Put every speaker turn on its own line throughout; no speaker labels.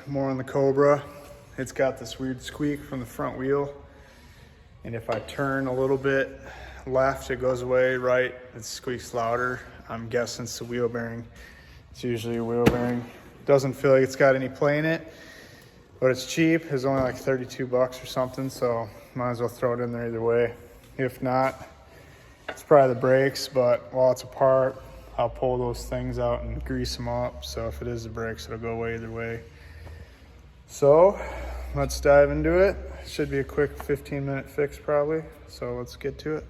more on the Cobra. It's got this weird squeak from the front wheel. And if I turn a little bit left, it goes away. Right, it squeaks louder. I'm guessing it's the wheel bearing. It's usually a wheel bearing. Doesn't feel like it's got any play in it, but it's cheap. It's only like 32 bucks or something, so might as well throw it in there either way. If not, it's probably the brakes, but while it's apart, I'll pull those things out and grease them up. So if it is the brakes, it'll go away either way. So let's dive into it. Should be a quick 15-minute fix probably. So let's get to it.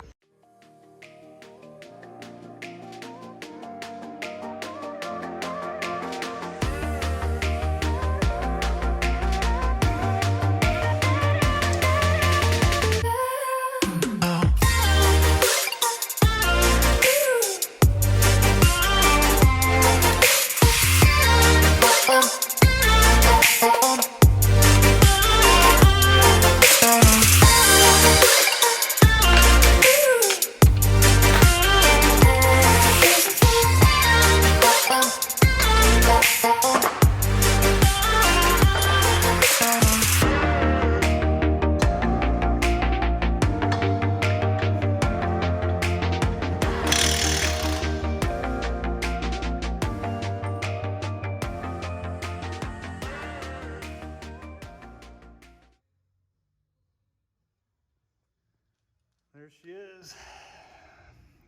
There she is.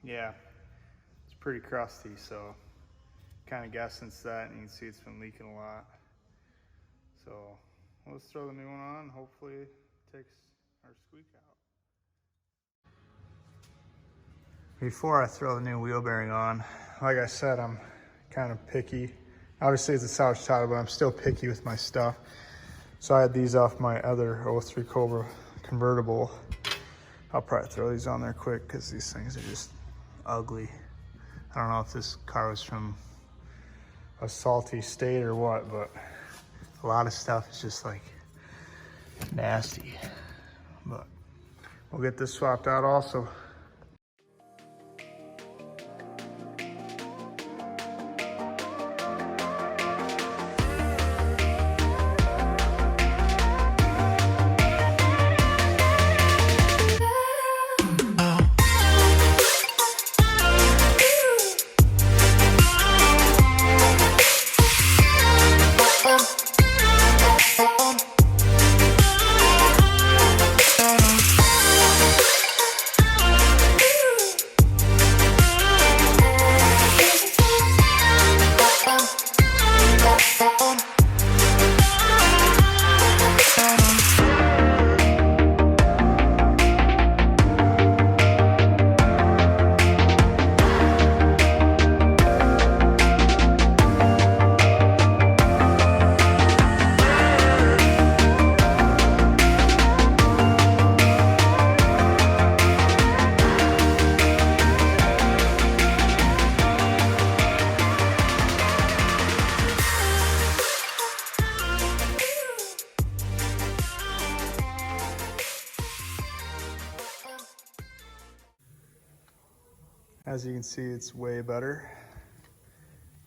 Yeah, it's pretty crusty, so kind of guessing it's that, and you can see it's been leaking a lot. So let's throw the new one on. Hopefully it takes our squeak out. Before I throw the new wheel bearing on, like I said, I'm kind of picky. Obviously it's a salvage title, but I'm still picky with my stuff. So I had these off my other 03 Cobra convertible. I'll probably throw these on there quick because these things are just ugly. I don't know if this car was from a salty state or what, but a lot of stuff is just like nasty. But we'll get this swapped out also. As you can see, it's way better.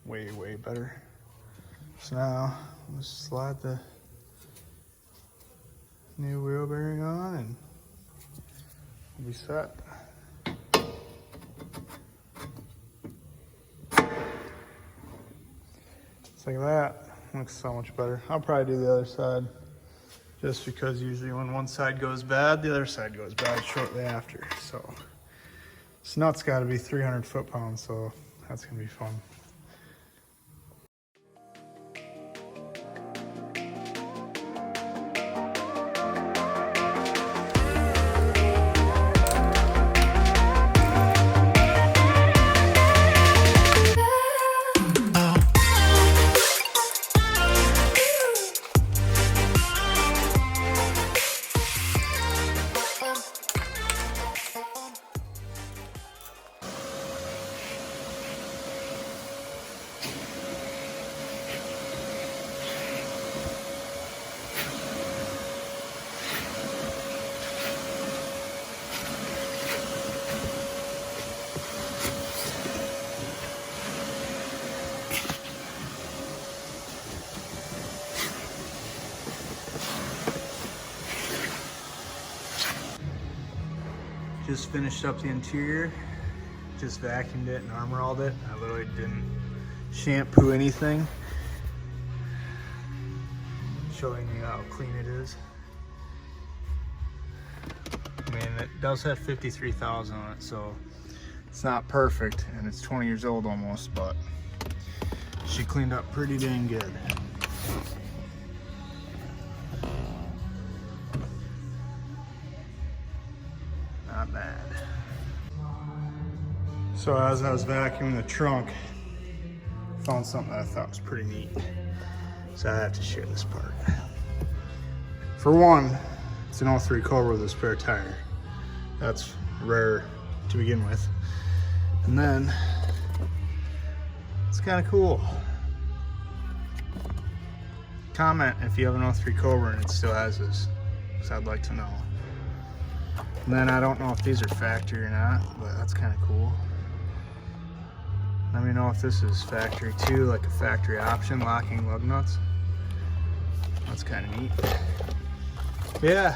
Way better. So now, let's slide the new wheel bearing on and we'll be set. Just like that. Looks so much better. I'll probably do the other side just because usually when one side goes bad, the other side goes bad shortly after. So this nut's got to be 300 foot-pounds, so that's going to be fun. Just finished up the interior, just vacuumed it and armor-alled it. I literally didn't shampoo anything. Showing you how clean it is. I mean, it does have 53,000 on it, so it's not perfect, and it's 20 years old almost, but she cleaned up pretty dang good. Not bad. So as I was vacuuming the trunk, I found something that I thought was pretty neat. So I have to share this part. For one, it's an 03 Cobra with a spare tire. That's rare to begin with. And then, it's kind of cool. Comment if you have an 03 Cobra and it still has this, because I'd like to know. And then I don't know if these are factory or not, but that's kind of cool. Let me know if this is factory too, like a factory option, locking lug nuts. That's kind of neat. Yeah,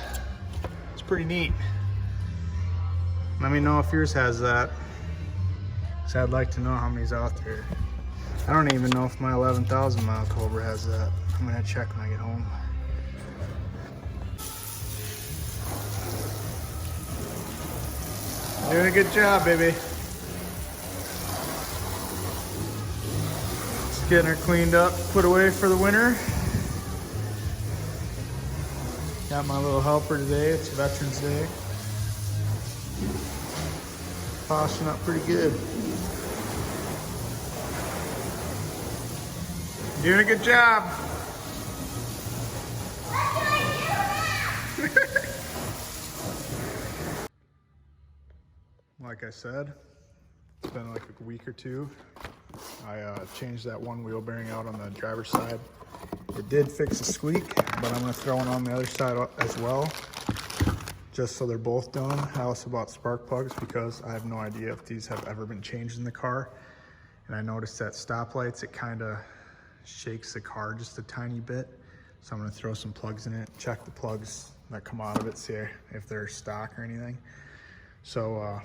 it's pretty neat. Let me know if yours has that. So I'd like to know how many's out there. I don't even know if my 11,000 mile Cobra has that. I'm gonna check when I get home. Doing a good job, baby. Just getting her cleaned up, put away for the winter. Got my little helper today. It's Veterans Day. Polishing up pretty good. Doing a good job. Like I said, it's been like a week or two. I changed that one wheel bearing out on the driver's side. It did fix a squeak, but I'm gonna throw one on the other side as well, just so they're both done. I also bought spark plugs because I have no idea if these have ever been changed in the car. And I noticed at stoplights, it kind of shakes the car just a tiny bit. So I'm gonna throw some plugs in it, check the plugs that come out of it, see if they're stock or anything. So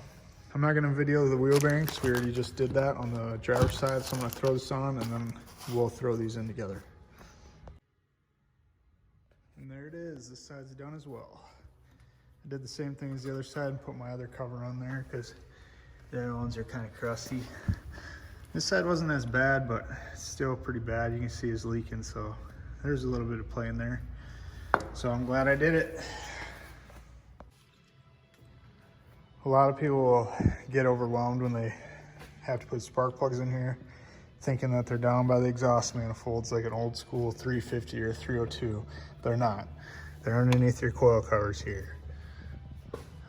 I'm not gonna video the wheel bearings. We already just did that on the driver's side. So I'm gonna throw this on and then we'll throw these in together. And there it is, this side's done as well. I did the same thing as the other side and put my other cover on there because the other ones are kind of crusty. This side wasn't as bad, but it's still pretty bad. You can see it's leaking, so there's a little bit of play in there. So I'm glad I did it. A lot of people will get overwhelmed when they have to put spark plugs in here, thinking that they're down by the exhaust manifolds like an old school 350 or 302. They're not. They're underneath your coil covers here.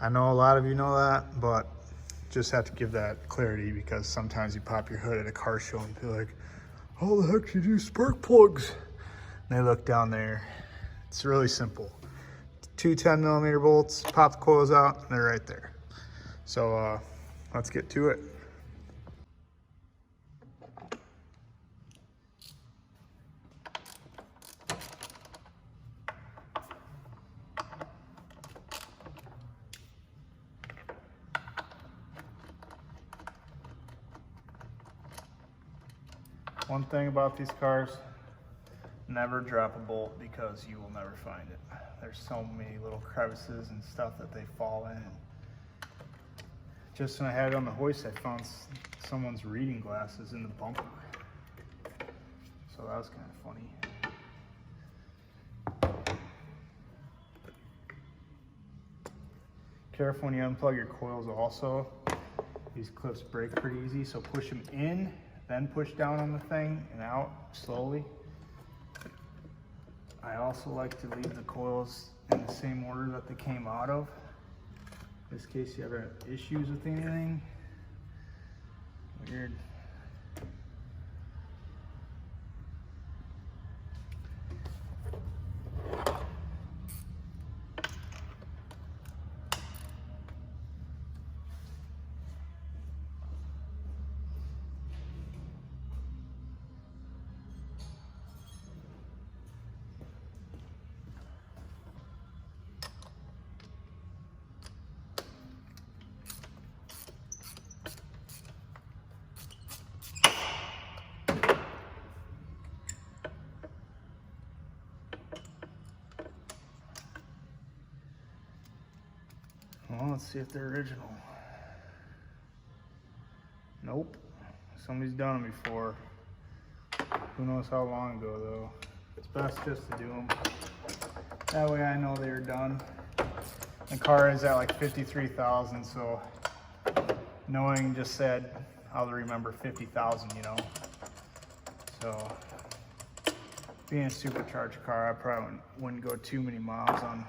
I know a lot of you know that, but just have to give that clarity because sometimes you pop your hood at a car show and be like, how the heck do you do spark plugs? And they look down there. It's really simple. Two 10mm bolts, pop the coils out, and they're right there. So let's get to it. One thing about these cars, never drop a bolt because you will never find it. There's so many little crevices and stuff that they fall in. Just when I had it on the hoist, I found someone's reading glasses in the bumper. So that was kind of funny. Careful when you unplug your coils also. These clips break pretty easy, so push them in, then push down on the thing and out slowly. I also like to leave the coils in the same order that they came out of. In this case, you have issues with anything. Weird. Well, let's see if they're original. Nope. Somebody's done them before. Who knows how long ago though. It's best just to do them. That way I know they're done. The car is at like 53,000, so knowing just said I'll remember 50,000, you know. So being a supercharged car, I probably wouldn't go too many miles on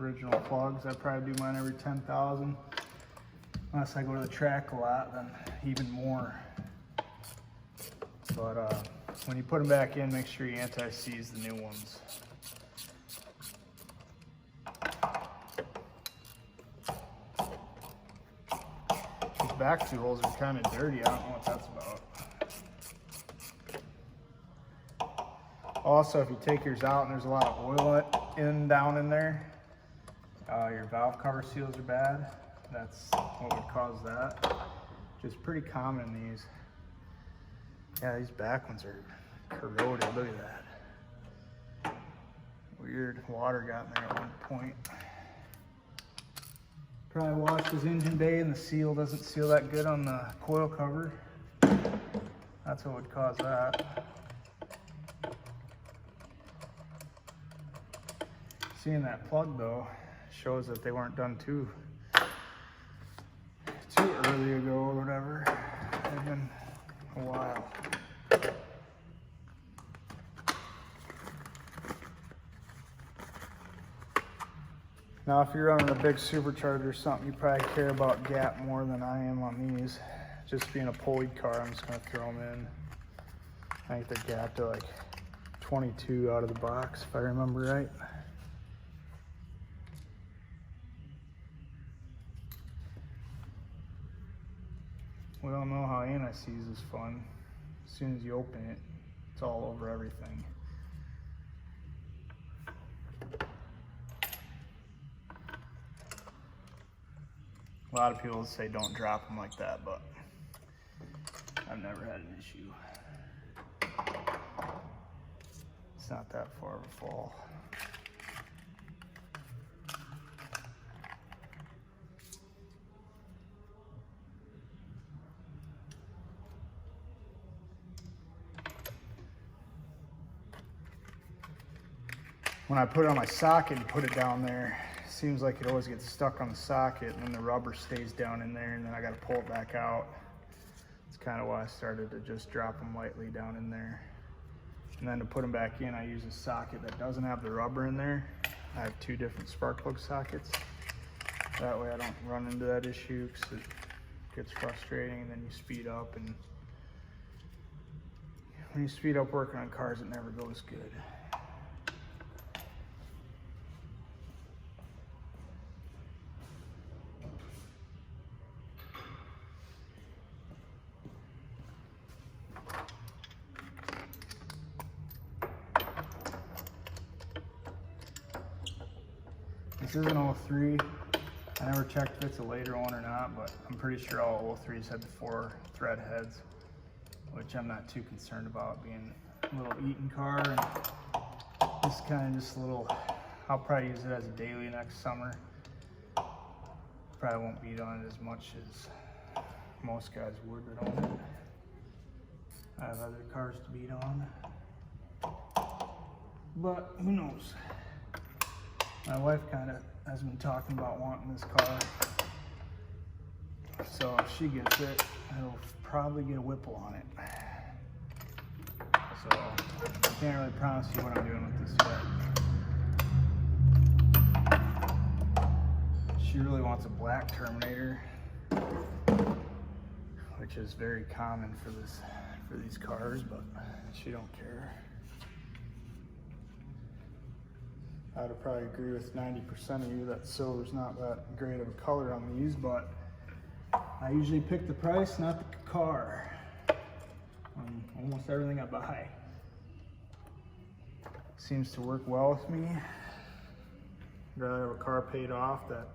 original plugs. I'd probably do mine every 10,000. Unless I go to the track a lot, then even more. But when you put them back in, make sure you anti-seize the new ones. These back two holes are kind of dirty. I don't know what that's about. Also, if you take yours out and there's a lot of oil down in there, your valve cover seals are bad. That's what would cause that, which is pretty common in these. Yeah, these back ones are corroded. Look at that. Weird. Water got in there at one point. Probably washed his engine bay and the seal doesn't seal that good on the coil cover. That's what would cause that. Seeing that plug though shows that they weren't done too early ago or whatever. They've been a while. Now if you're running a big supercharger or something, you probably care about gap more than I am on these. Just being a pulleyed car, I'm just gonna throw them in. I think they're gapped to like 22 out of the box, if I remember right. We all know how anti-seize is fun. As soon as you open it, it's all over everything. A lot of people say don't drop them like that, but I've never had an issue. It's not that far of a fall. When I put it on my socket and put it down there, it seems like it always gets stuck on the socket and then the rubber stays down in there and then I got to pull it back out. It's kind of why I started to just drop them lightly down in there. And then to put them back in, I use a socket that doesn't have the rubber in there. I have two different spark plug sockets. That way I don't run into that issue because it gets frustrating and then you speed up, and when you speed up working on cars, it never goes good. This is an 03. I never checked if it's a later one or not, but I'm pretty sure all 03s had the 4 thread heads, which I'm not too concerned about, being a little Eaton car. And this kind of just a little, I'll probably use it as a daily next summer. Probably won't beat on it as much as most guys would that own it. I have other cars to beat on, but who knows? My wife kind of has been talking about wanting this car, so if she gets it, it'll probably get a Whipple on it. So I can't really promise you what I'm doing with this yet. She really wants a black Terminator, which is very common for these cars, but she don't care. I'd probably agree with 90% of you that silver's not that great of a color on these, but I usually pick the price, not the car, on almost everything I buy. Seems to work well with me. I'd rather have a car paid off that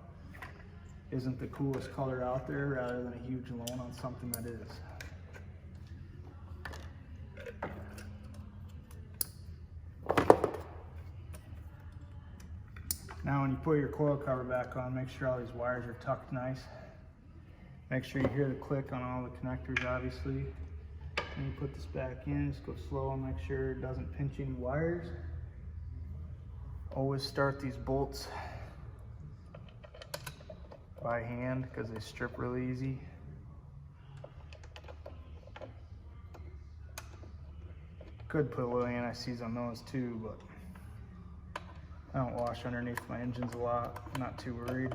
isn't the coolest color out there rather than a huge loan on something that is. Now when you put your coil cover back on, make sure all these wires are tucked nice. Make sure you hear the click on all the connectors, obviously. When you put this back in, just go slow and make sure it doesn't pinch any wires. Always start these bolts by hand because they strip really easy. Could put a little anti-seize on those too, but I don't wash underneath my engines a lot. I'm not too worried.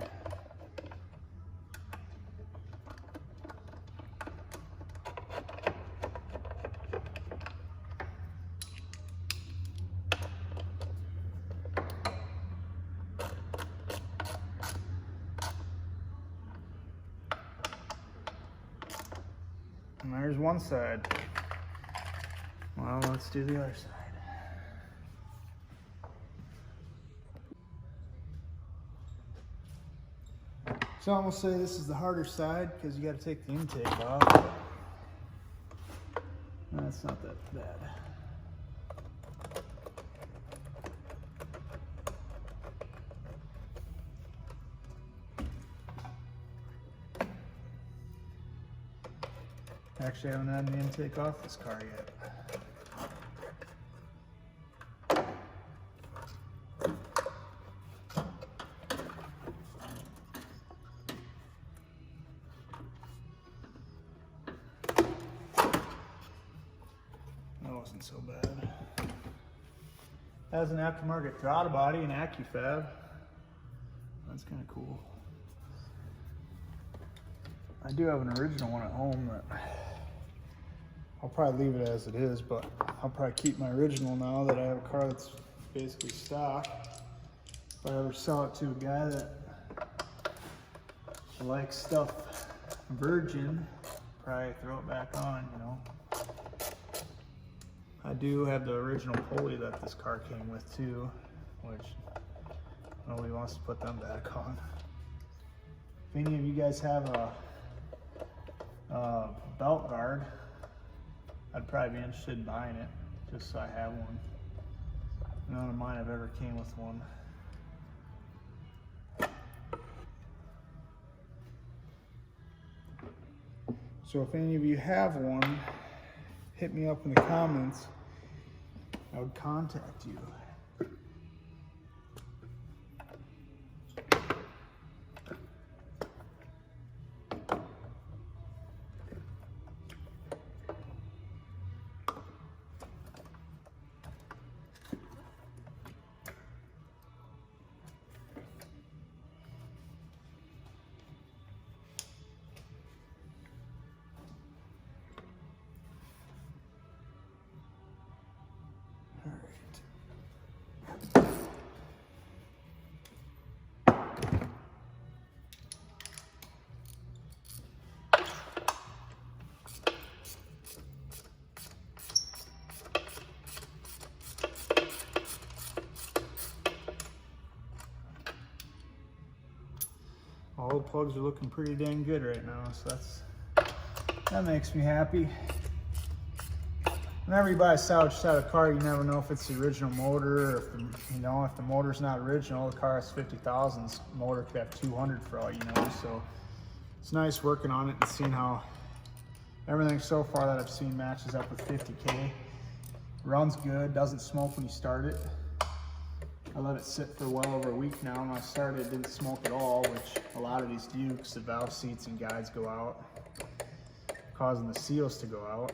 And there's one side. Well, let's do the other side. So I'm gonna say this is the harder side because you got to take the intake off. That's not that bad. Actually, I haven't had the intake off this car yet. That wasn't so bad. Has an aftermarket throttle body and AccuFab. That's kind of cool. I do have an original one at home that I'll probably leave it as it is, but I'll probably keep my original now that I have a car that's basically stock. If I ever sell it to a guy that likes stuff virgin, probably throw it back on, you know. I do have the original pulley that this car came with too, which nobody wants to put them back on. If any of you guys have a belt guard, I'd probably be interested in buying it, just so I have one. None of mine have ever came with one. So if any of you have one, hit me up in the comments. I would contact you. All the plugs are looking pretty dang good right now, so that makes me happy. Whenever you buy a salvage side of a car, you never know if it's the original motor, or if the motor's not original, the car has 50,000, the motor could have 200 for all you know. So it's nice working on it and seeing how everything so far that I've seen matches up with 50K. Runs good, doesn't smoke when you start it. I let it sit for well over a week now, and when I started it didn't smoke at all, which a lot of these do because the valve seats and guides go out, causing the seals to go out.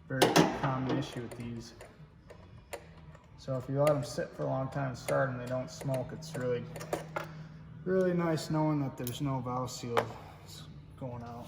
Very common issue with these. So if you let them sit for a long time and start and they don't smoke, it's really, really nice knowing that there's no valve seal going out.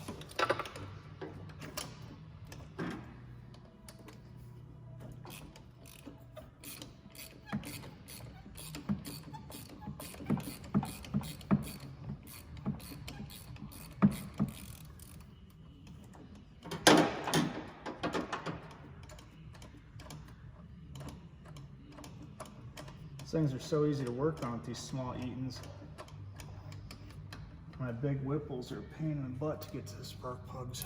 These things are so easy to work on with these small Eatons. My big Whipples are a pain in the butt to get to the spark plugs.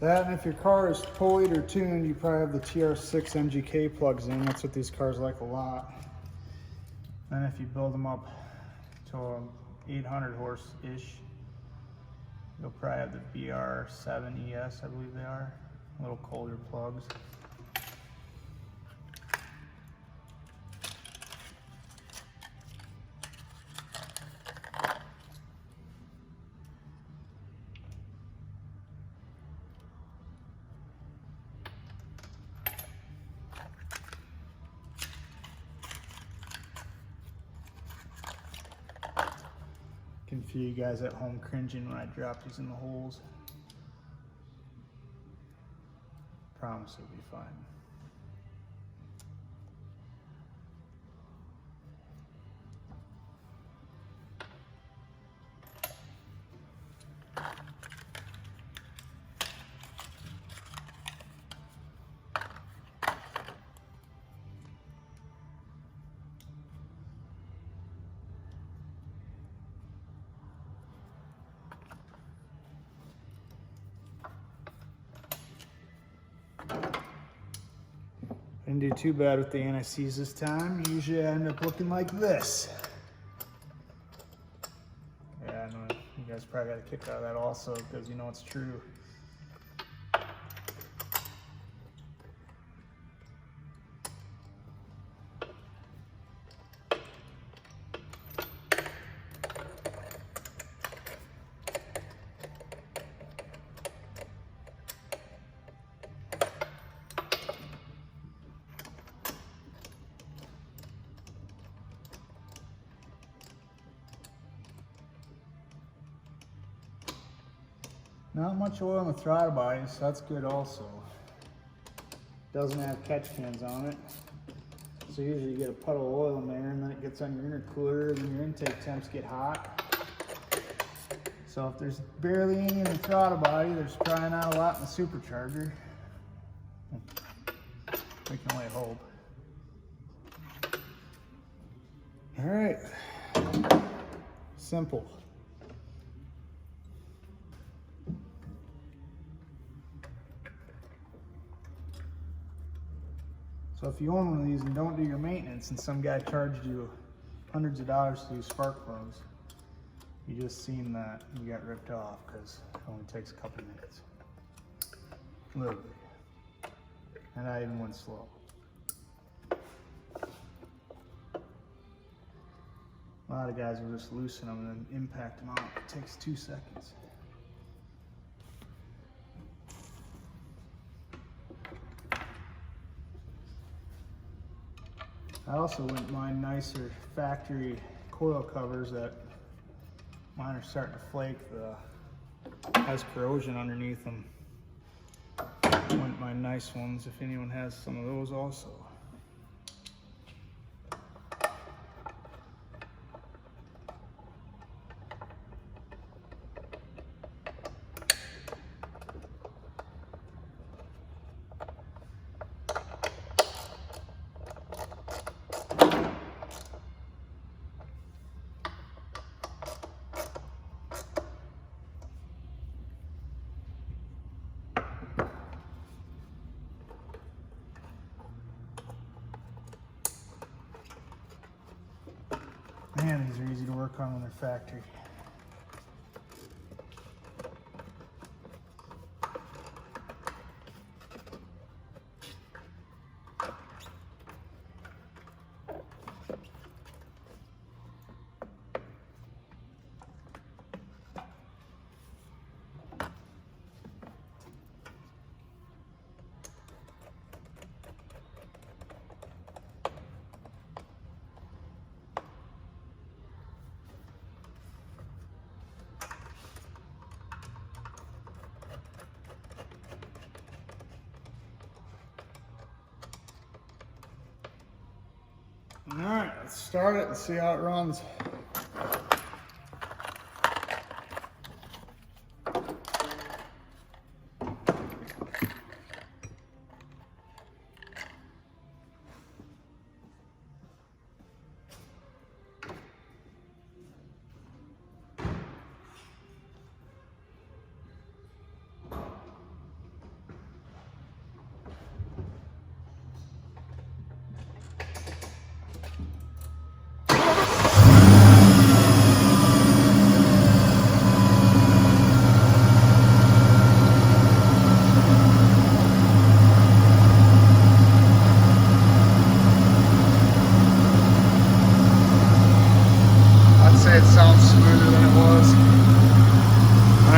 That, and if your car is pulleyed or tuned, you probably have the TR6 MGK plugs in. That's what these cars like a lot. Then if you build them up to a 800 horse-ish, you'll probably have the BR7 ES, I believe they are. Little colder plugs. Can feel you guys at home cringing when I drop these in the holes. Promise it'll be fine. Didn't do too bad with the anti-seize this time. Usually I end up looking like this. Yeah, I know you guys probably got a kick out of that also, because you know it's true. Not much oil in the throttle body, so that's good also. Doesn't have catch cans on it. So usually you get a puddle of oil in there and then it gets on your intercooler and then your intake temps get hot. So if there's barely any in the throttle body, there's probably not a lot in the supercharger. We can only hope. All right, simple. So if you own one of these and don't do your maintenance and some guy charged you hundreds of dollars to do spark plugs, you just seen that you got ripped off because it only takes a couple minutes. Literally. And I even went slow. A lot of guys will just loosen them and then impact them out. It takes 2 seconds. I also wouldn't mind nicer factory coil covers that mine are starting to flake. Has corrosion underneath them. Wouldn't mind nice ones if anyone has some of those also. Man, these are easy to work on when they're factory. All right, let's start it and see how it runs.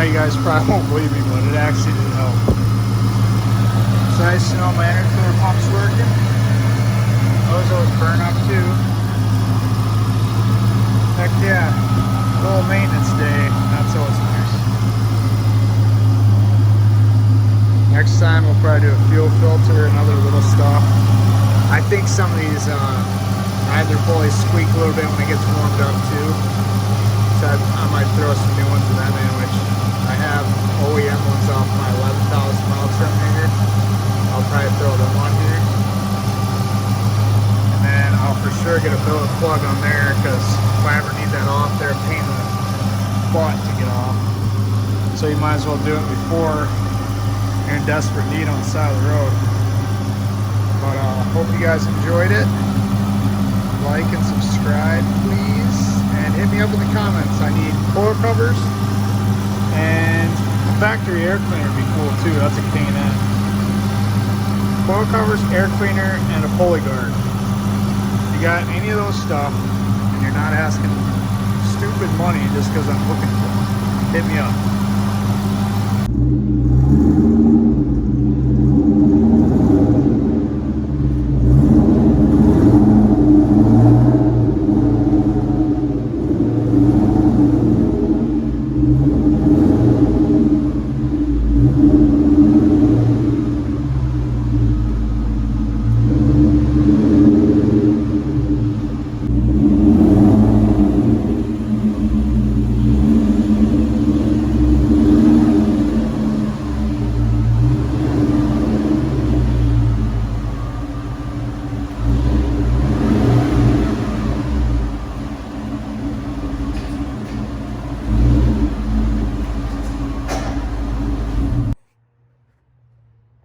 know you guys probably won't believe me, but it actually did help. So nice to know my intercooler pump's working. Those always burn up too. Heck yeah, little maintenance day, that's always nice. Next time we'll probably do a fuel filter and other little stuff. I think some of these either fully squeak a little bit when it gets warmed up too. So I might throw some new ones of them in, which I have OEM ones off my 11,000 mile Terminator. I'll probably throw them on here. And then I'll for sure get a billet plug on there, because if I ever need that off, they're a pain in the butt to get off. So you might as well do it before you're in desperate need on the side of the road. But hope you guys enjoyed it. Like and subscribe, please. And hit me up in the comments. I need coil covers and a factory air cleaner would be cool too. That's a K&N. Coil covers, air cleaner, and a pulley guard. If you got any of those stuff and you're not asking stupid money just because I'm looking for them, hit me up.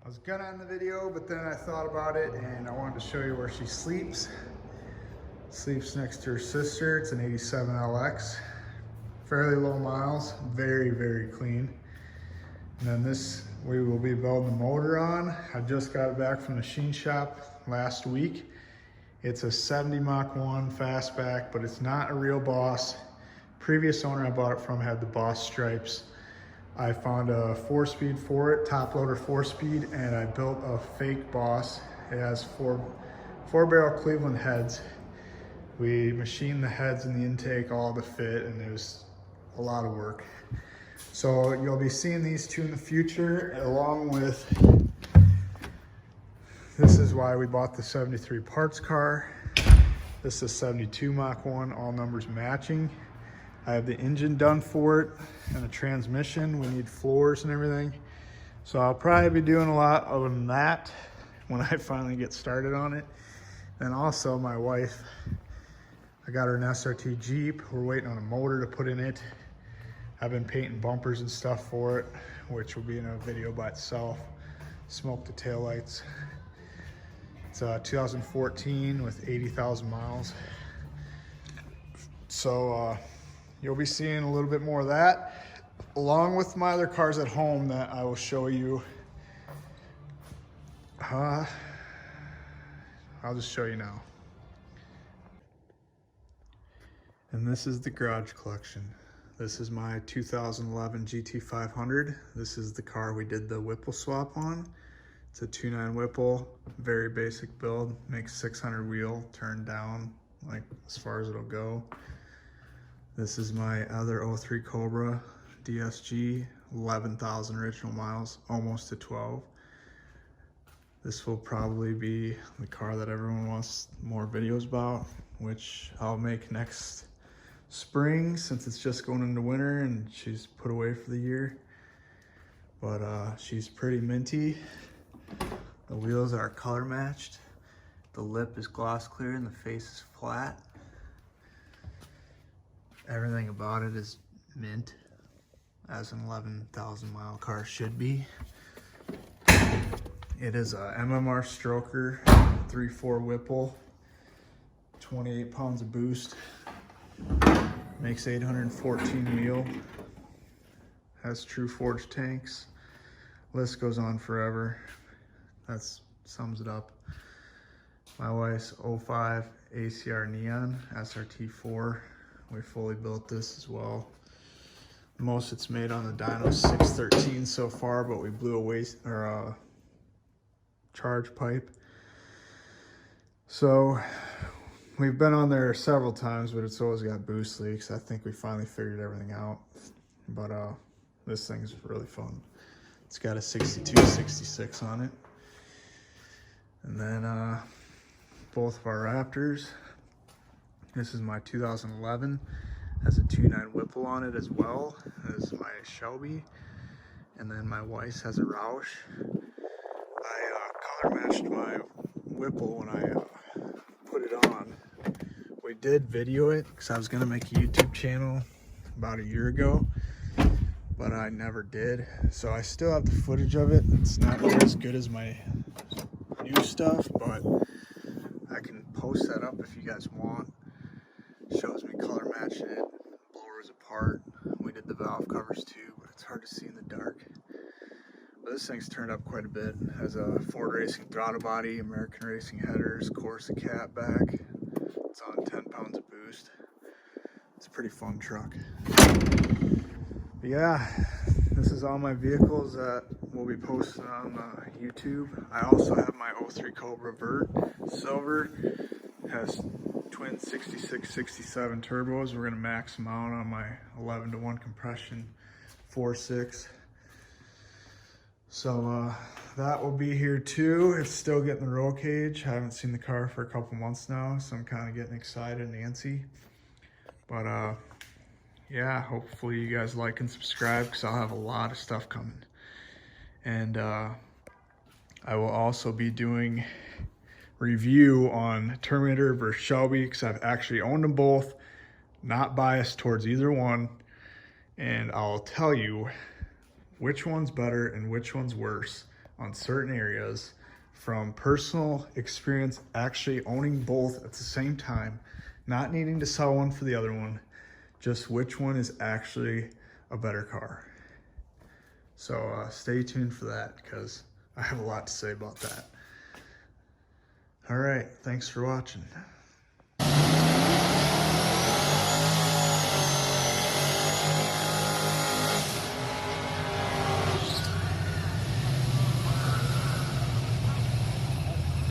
I was gonna end the video, but then I thought about it and I wanted to show you where she sleeps. Sleeps next to her sister. It's an 87 LX. Fairly low miles, very, very clean. And then this, we will be building the motor on. I just got it back from the machine shop last week. It's a 70 Mach 1 fastback, but it's not a real Boss. Previous owner I bought it from had the Boss stripes. I found a 4-speed for it, top loader 4-speed, and I built a fake Boss. It has four barrel Cleveland heads. We machined the heads and the intake all to fit, and it was a lot of work. So you'll be seeing these two in the future, along with, this is why we bought the 73 parts car. This is 72 Mach 1, all numbers matching. I have the engine done for it and the transmission. We need floors and everything. So I'll probably be doing a lot of that when I finally get started on it. And also my wife, I got her an SRT Jeep. We're waiting on a motor to put in it. I've been painting bumpers and stuff for it, which will be in a video by itself. Smoke the taillights. It's 2014 with 80,000 miles. So you'll be seeing a little bit more of that, along with my other cars at home that I will show you. I'll just show you now. And this is the garage collection. This is my 2011 GT500. This is the car we did the Whipple swap on. It's a 2.9 Whipple, very basic build, makes 600 wheel, turn down, like as far as it'll go. This is my other 03 Cobra DSG, 11,000 original miles, almost to 12. This will probably be the car that everyone wants more videos about, which I'll make next spring since it's just going into winter and she's put away for the year. But she's pretty minty. The wheels are color matched. The lip is gloss clear and the face is flat. Everything about it is mint, as an 11,000 mile car should be. It is a MMR stroker, 3.4 Whipple, 28 pounds of boost, makes 814 wheel, has true forged tanks. List goes on forever. That sums it up. My wife's 05 ACR Neon SRT4. We fully built this as well. Most it's made on the dyno 613 so far, but we blew a waste or a charge pipe. So we've been on there several times, but it's always got boost leaks. I think we finally figured everything out. But this thing's really fun. It's got a 62, 66 on it. And then both of our Raptors. This is my 2011. Has a 2.9 Whipple on it as well as my Shelby. And then my Weiss has a Roush. I color matched my Whipple when I put it on. We did video it because I was going to make a YouTube channel about a year ago, but I never did. So I still have the footage of it. It's not as good as my new stuff, but I can post that up if you guys want. Shows me color matching it, blowers apart. We did the valve covers too, but it's hard to see in the dark. But this thing's turned up quite a bit. It has a Ford Racing throttle body, American Racing headers, Corsa cat back. It's on 10 pounds of boost. It's a pretty fun truck. But yeah, this is all my vehicles that will be posted on YouTube. I also have my 03 Cobra Vert Silver. It has twin 66, 67 turbos. We're gonna max them out on my 11-to-1 compression 4.6. So that will be here too. It's still getting the roll cage. I haven't seen the car for a couple months now, so I'm kind of getting excited and antsy. But yeah, hopefully you guys like and subscribe because I'll have a lot of stuff coming. And I will also be doing review on Terminator versus Shelby because I've actually owned them both, not biased towards either one, and I'll tell you which one's better and which one's worse on certain areas from personal experience, actually owning both at the same time, not needing to sell one for the other one, just which one is actually a better car. So stay tuned for that because I have a lot to say about that. All right, thanks for watching.